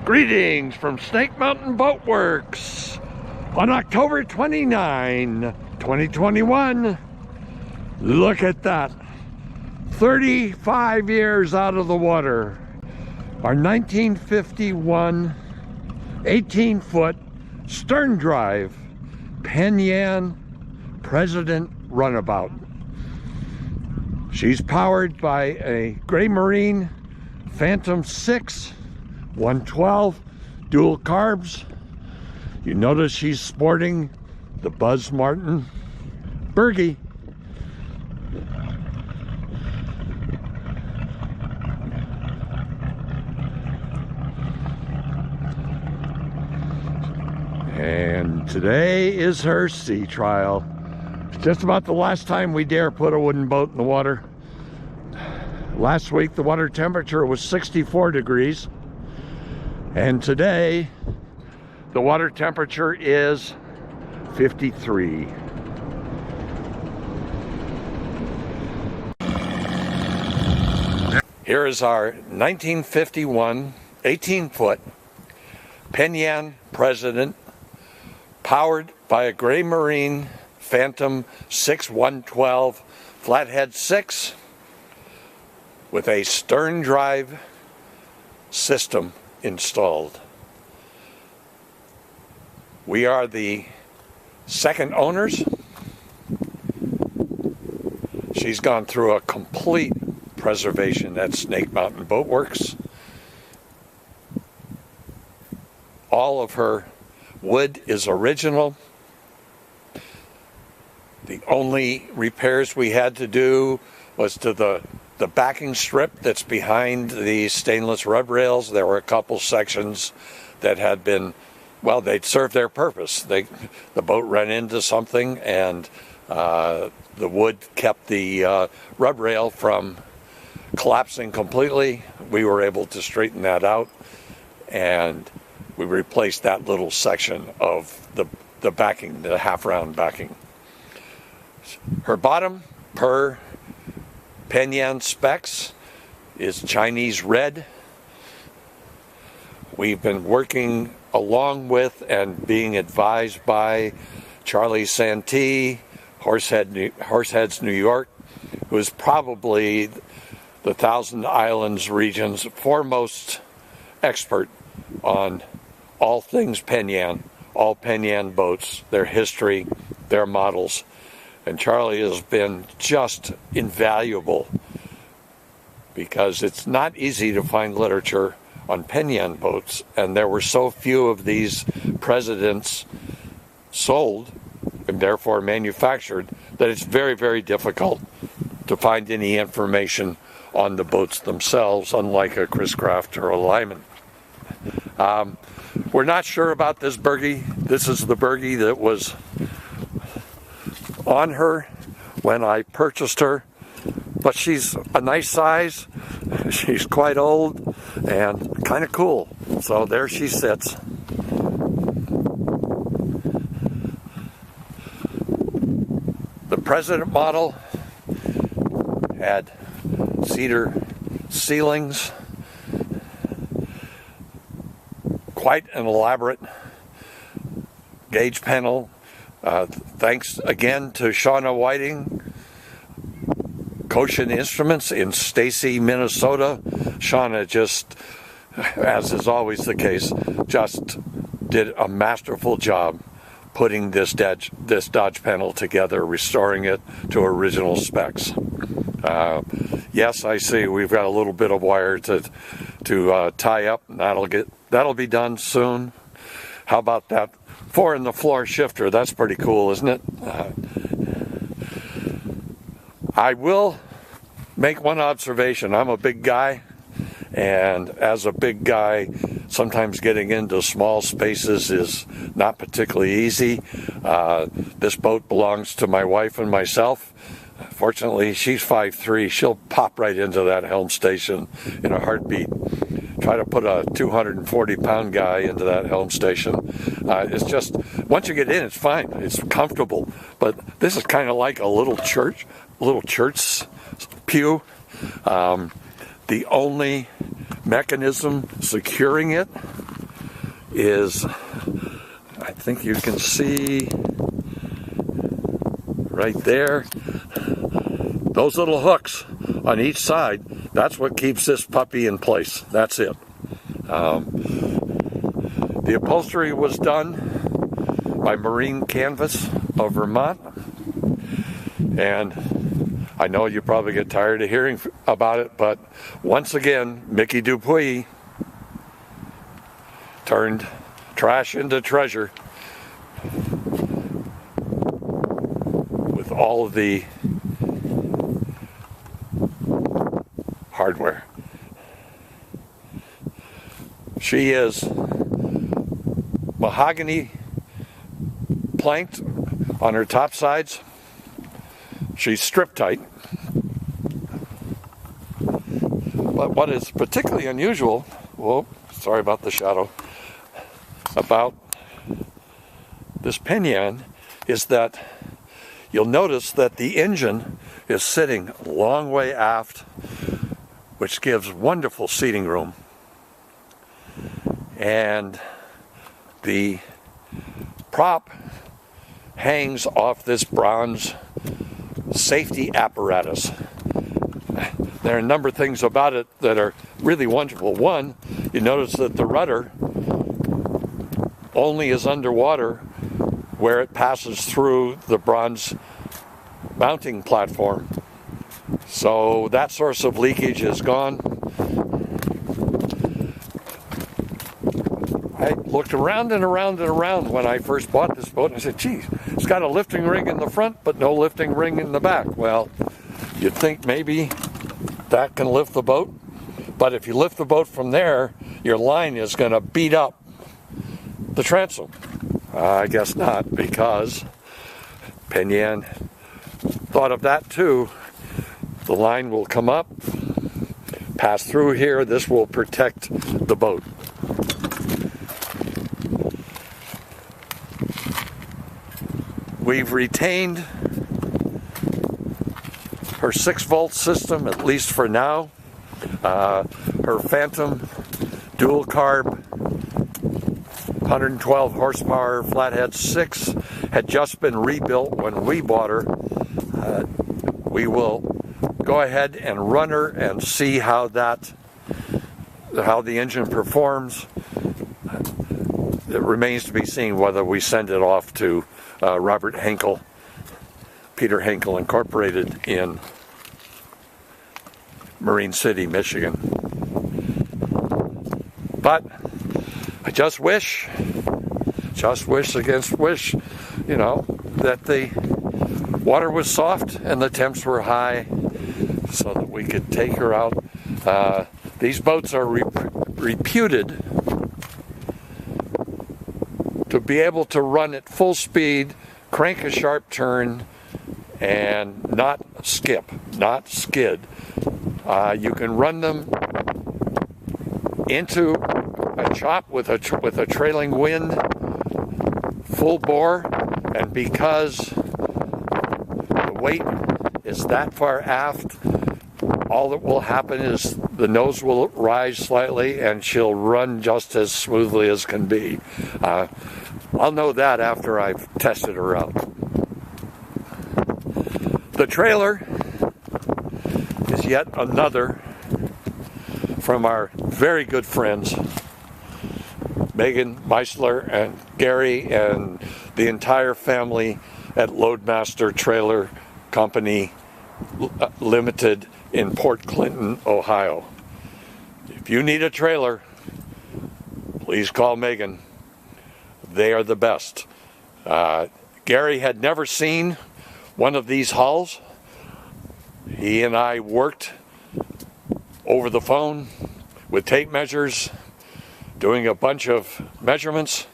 Greetings from Snake Mountain Boatworks on October 29, 2021. Look at that. 35 years out of the water. Our 1951 18-foot stern drive Penn Yan President runabout. She's powered by a Gray Marine Phantom 6 112 dual carbs. You notice she's sporting the Buzz Martin Bergie. And today is her sea trial. It's just about the last time we dare put a wooden boat in the water. Last week the water temperature was 64 degrees. And today, the water temperature is 53. Here is our 1951 18-foot Penn Yan President, powered by a Gray Marine Phantom 6 112 flathead 6 with a stern drive system installed. We are the second owners. She's gone through a complete preservation at Snake Mountain Boatworks. All of her wood is original. The only repairs we had to do was to the backing strip that's behind the stainless rub rails. There were a couple sections that had been, well, they'd served their purpose. The boat ran into something, and the wood kept the rub rail from collapsing completely. We were able to straighten that out, and we replaced that little section of the backing, the half-round backing. Her bottom, per Penn Yan specs, is Chinese red. We've been working along with and being advised by Charlie Santi, Horseheads, New York, who is probably the Thousand Islands region's foremost expert on all things Penn Yan, all Penn Yan boats, their history, their models. And Charlie has been just invaluable, because it's not easy to find literature on Penn Yan boats, and there were so few of these Presidents sold and therefore manufactured that it's very, very difficult to find any information on the boats themselves, unlike a Chris Craft or a Lyman. We're not sure about this Bergie. This is the Bergie that was on her when I purchased her, but she's a nice size. She's quite old and kind of cool. So there she sits. The President model had cedar ceilings, quite an elaborate gauge panel. Thanks again to Shauna Whiting, Cochin Instruments in Stacy, Minnesota. Shauna just, as is always the case, just did a masterful job putting this Dodge panel together, restoring it to original specs. Yes, I see we've got a little bit of wire to tie up, and that'll be done soon. How about that 4-in-the-floor shifter? That's pretty cool, isn't it? I will make one observation. I'm a big guy, and as a big guy, sometimes getting into small spaces is not particularly easy. This boat belongs to my wife and myself. Fortunately, she's 5'3". She'll pop right into that helm station in a heartbeat. Try to put a 240-pound guy into that helm station. It's just, once you get in, it's fine. It's comfortable. But this is kind of like a little church pew. The only mechanism securing it is, I think you can see right there, those little hooks on each side. That's what keeps this puppy in place. That's it. The upholstery was done by Marine Canvas of Vermont, and I know you probably get tired of hearing about it, but once again, Mickey Dupuy turned trash into treasure with all of the hardware. She is mahogany planked on her top sides. She's strip tight. But what is particularly unusual, whoa, sorry about the shadow, about this Penn Yan is that you'll notice that the engine is sitting a long way aft, which gives wonderful seating room. And the prop hangs off this bronze safety apparatus. There are a number of things about it that are really wonderful. One, you notice that the rudder only is underwater where it passes through the bronze mounting platform. So that source of leakage is gone. I looked around and around and around when I first bought this boat, and I said, geez, it's got a lifting ring in the front, but no lifting ring in the back. Well, you'd think maybe that can lift the boat, but if you lift the boat from there, your line is going to beat up the transom. I guess not, because Penn Yan thought of that too. The line will come up, pass through here. This will protect the boat. We've retained her 6-volt system, at least for now. Her Phantom dual carb 112 horsepower flathead 6 had just been rebuilt when we bought her. We will go ahead and run her and see how the engine performs. It remains to be seen whether we send it off to Robert Henkel, Peter Henkel Incorporated in Marine City, Michigan. But I just wish against wish, you know, that the water was soft and the temps were high so that we could take her out. These boats are reputed to be able to run at full speed, crank a sharp turn, and not skid. You can run them into a chop with a trailing wind, full bore, and because the weight is that far aft, all that will happen is the nose will rise slightly and she'll run just as smoothly as can be. I'll know that after I've tested her out. The trailer is yet another from our very good friends, Megan Meisler and Gary and the entire family at Loadmaster Trailer Company Limited in Port Clinton, Ohio. If you need a trailer, please call Megan. They are the best. Gary had never seen one of these hulls. He and I worked over the phone with tape measures, doing a bunch of measurements,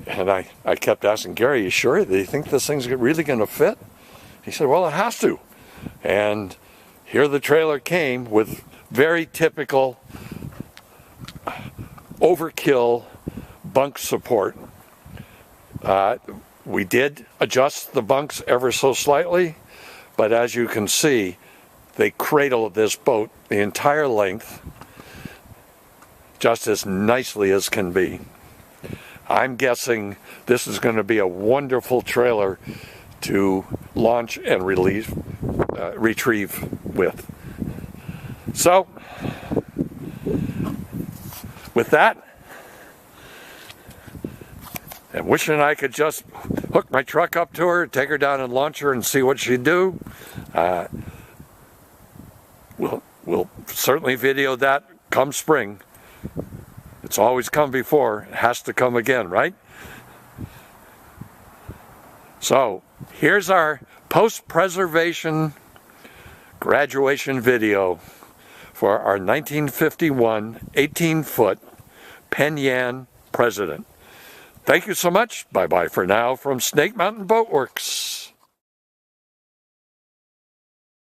and I kept asking Gary, you sure? Do you think this thing's really going to fit? He said, well, it has to. And here the trailer came with very typical overkill bunk support. We did adjust the bunks ever so slightly, but as you can see, they cradle this boat the entire length just as nicely as can be. I'm guessing this is going to be a wonderful trailer to launch and retrieve with. So, with that, and wishing I could just hook my truck up to her, take her down and launch her and see what she'd do, we'll certainly video that come spring. It's always come before, it has to come again, right? So, here's our post-preservation graduation video for our 1951 18-foot Penn Yan President. Thank you so much. Bye-bye for now from Snake Mountain Boatworks.